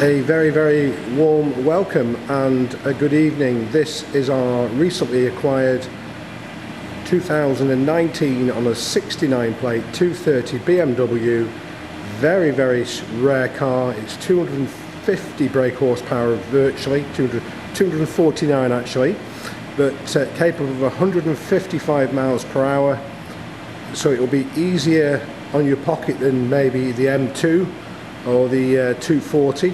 A very warm welcome and a good evening. This is our recently acquired 2019 on a 69 plate 230 BMW. Very rare car. It's 250 brake horsepower virtually, 249 actually, but capable of 155 miles per hour. So it will be easier on your pocket than maybe the M2 or the 240.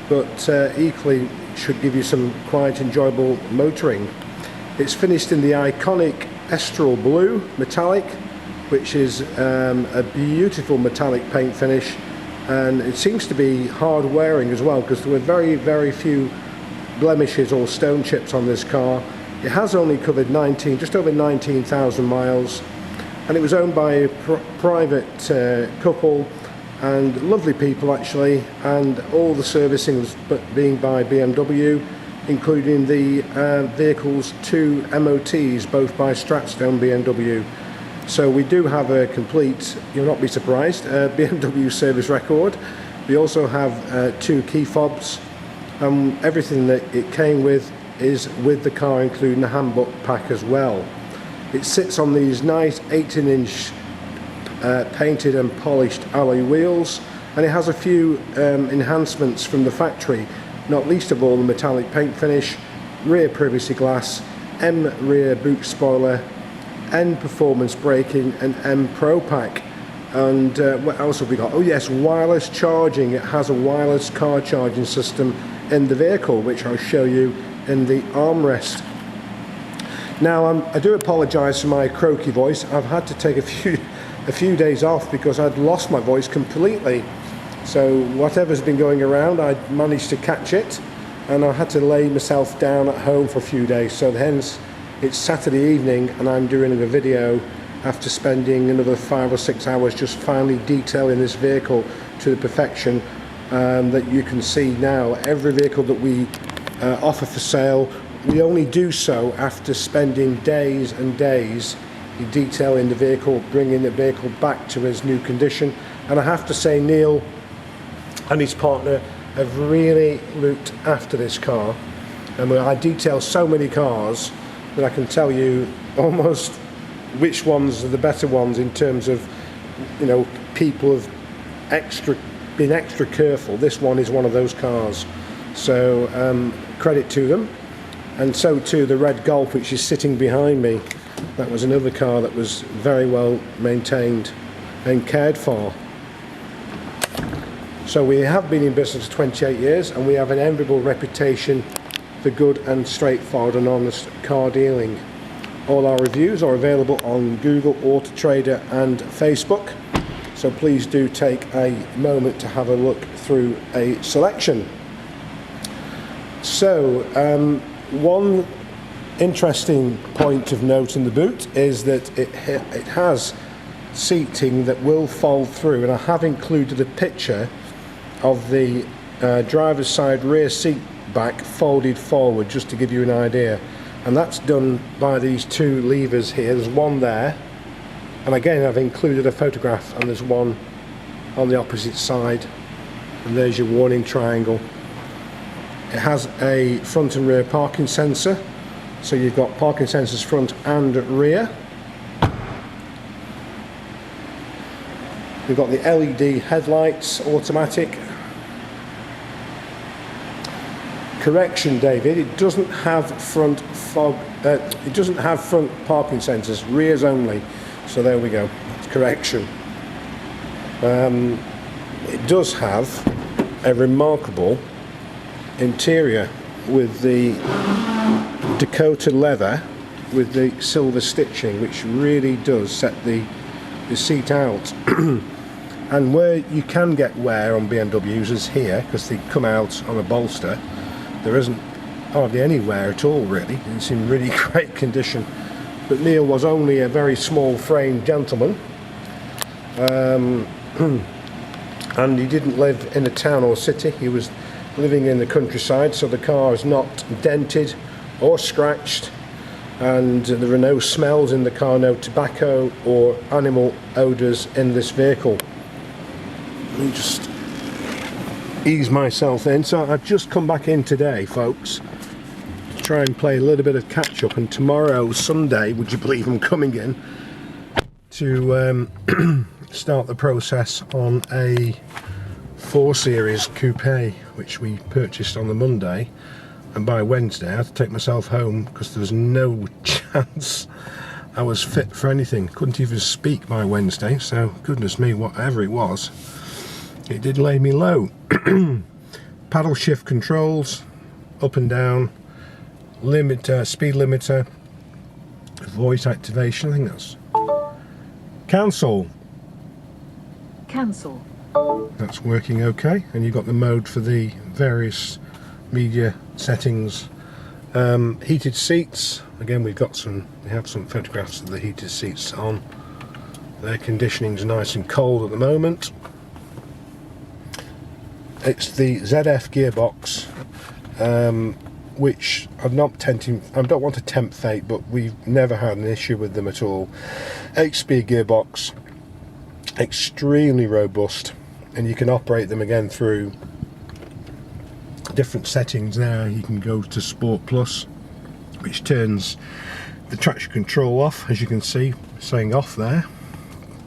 But equally should give you some quite enjoyable motoring. It's finished in the iconic Estoril Blue metallic, which is a beautiful metallic paint finish, and it seems to be hard wearing as well, because there were very few blemishes or stone chips on this car. It has only covered just over 19,000 miles, and it was owned by a private couple, and lovely people actually, and all the servicing was being by BMW, including the vehicle's 2 MOTs, both by Stratstone BMW. So we do have a complete, you'll not be surprised, BMW service record. We also have 2 key fobs, and everything that it came with is with the car, including the handbook pack as well. It sits on these nice 18-inch painted and polished alloy wheels, and it has a few enhancements from the factory, not least of all the metallic paint finish, rear privacy glass, M rear boot spoiler, N performance braking, and M Pro pack. And what else have we got? Oh yes, wireless charging. It has a wireless car charging system in the vehicle, which I'll show you in the armrest. Now I do apologise for my croaky voice. I've had to take a few days off because I'd lost my voice completely. So whatever's been going around, I'd managed to catch it, and I had to lay myself down at home for a few days. So hence it's Saturday evening and I'm doing a video after spending another 5 or 6 hours just finally detailing this vehicle to the perfection that you can see now. Every vehicle that we offer for sale, we only do so after spending days and days detailing the vehicle, bringing the vehicle back to its new condition. And I have to say, Neil and his partner have really looked after this car, and I detail so many cars that I can tell you almost which ones are the better ones in terms of, you know, people have been extra careful. This one is one of those cars, so credit to them. And so too the red Golf, which is sitting behind me. That was another car that was very well maintained and cared for. So we have been in business for 28 years, and we have an enviable reputation for good and straightforward and honest car dealing. All our reviews are available on Google, Auto Trader and Facebook, so please do take a moment to have a look through a selection. So one interesting point of note in the boot is that it has seating that will fold through, and I have included a picture of the driver's side rear seat back folded forward just to give you an idea, and that's done by these 2 levers here. There's one there, and again I've included a photograph, and there's one on the opposite side, and there's your warning triangle. It has a front and rear parking sensor, so you've got parking sensors front and rear. You've got the LED headlights, automatic. Correction, David, it doesn't have front fog. It doesn't have front parking sensors, rears only. So there we go. Correction. It does have a remarkable interior with the Dakota leather with the silver stitching, which really does set the seat out. And where you can get wear on BMWs is here, because they come out on a bolster. There isn't hardly any wear at all really. It's in really great condition. But Neil was only a very small framed gentleman, and he didn't live in a town or city. He was living in the countryside, so the car is not dented or scratched, and there are no smells in the car, no tobacco or animal odours in this vehicle. Let me just ease myself in. So I've just come back in today, folks, to try and play a little bit of catch up, and tomorrow, Sunday, would you believe I'm coming in to start the process on a 4 Series Coupe, which we purchased on the Monday, and by Wednesday I had to take myself home because there was no chance I was fit for anything. Couldn't even speak by Wednesday, so goodness me, whatever it was, it did lay me low. Paddle shift controls, up and down, limiter, speed limiter, voice activation, I think that's cancel. That's working okay, and you've got the mode for the various media settings. Heated seats, again we have some photographs of the heated seats on. The air conditioning's nice and cold at the moment. It's the ZF gearbox, which I don't want to tempt fate, but we've never had an issue with them at all. 8-speed gearbox, extremely robust, and you can operate them again through different settings. There you can go to Sport Plus, which turns the traction control off, as you can see saying off there.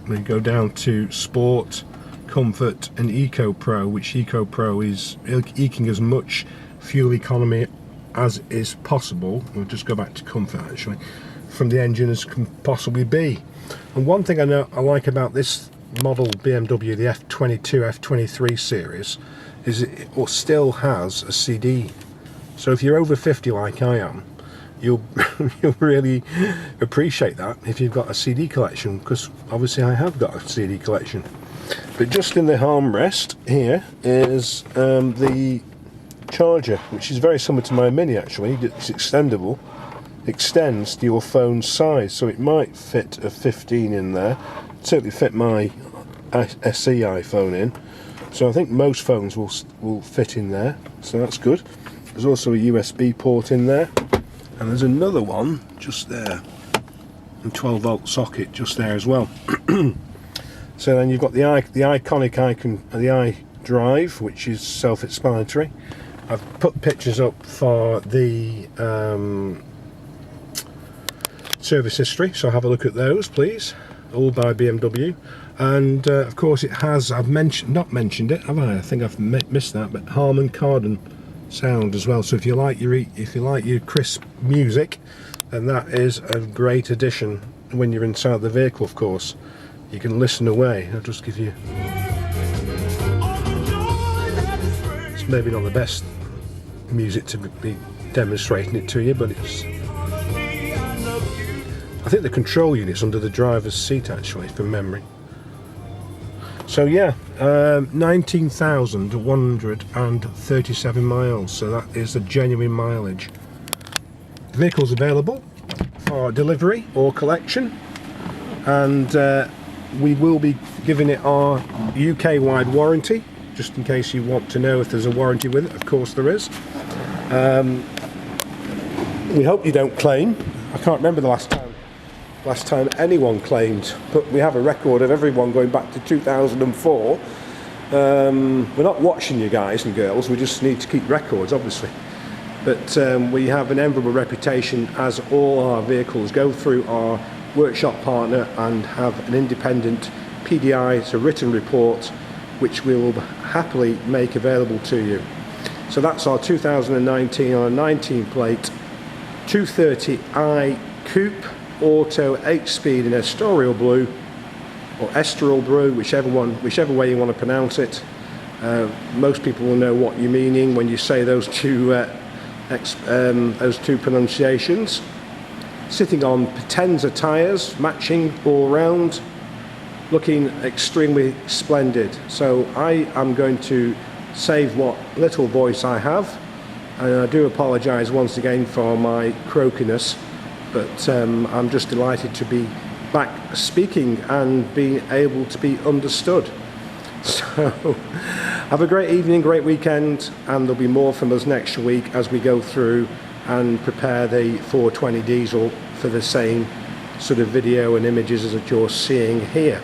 Then you go down to Sport, Comfort and Eco Pro, which Eco Pro is eking as much fuel economy as is possible. We'll just go back to Comfort actually, from the engine as can possibly be. And one thing I like about this model BMW, the F22, F23 series, is it still has a CD. So if you're over 50 like I am, you'll really appreciate that if you've got a CD collection, because obviously I have got a CD collection. But just in the armrest here is the charger, which is very similar to my Mini actually. It's extendable, extends to your phone's size, so it might fit a 15 in there. It certainly fit my SE iPhone in, so I think most phones will fit in there, so that's good. There's also a USB port in there, and there's another one just there, a 12-volt socket just there as well. So then you've got the iconic icon, the iDrive, which is self-explanatory. I've put pictures up for the service history, so have a look at those please, all by BMW. And of course it has, I've not mentioned it, have I? I think I've missed that, but Harman Kardon sound as well. So if you like your crisp music, then that is a great addition when you're inside the vehicle. Of course, you can listen away. I'll just give you. It's maybe not the best music to be demonstrating it to you, but it's. I think the control unit's under the driver's seat actually, from memory. So yeah, 19,137 miles, so that is a genuine mileage. The vehicle's available for delivery or collection, and we will be giving it our UK-wide warranty, just in case you want to know if there's a warranty with it. Of course there is. We hope you don't claim. I can't remember the last time anyone claimed, but we have a record of everyone going back to 2004. We're not watching you guys and girls, we just need to keep records obviously, but we have an enviable reputation, as all our vehicles go through our workshop partner and have an independent PDI, it's a written report, which we will happily make available to you. So that's our 2019 on a 19 plate 230i Coupe Auto 8-speed in Estoril Blue, or Estoril Blue, whichever way you want to pronounce it. Most people will know what you're meaning when you say those two pronunciations. Sitting on Potenza tyres, matching all round, looking extremely splendid. So I am going to save what little voice I have, and I do apologise once again for my croakiness, but I'm just delighted to be back speaking and being able to be understood. So have a great evening, great weekend, and there'll be more from us next week as we go through and prepare the 420 diesel for the same sort of video and images as you're seeing here.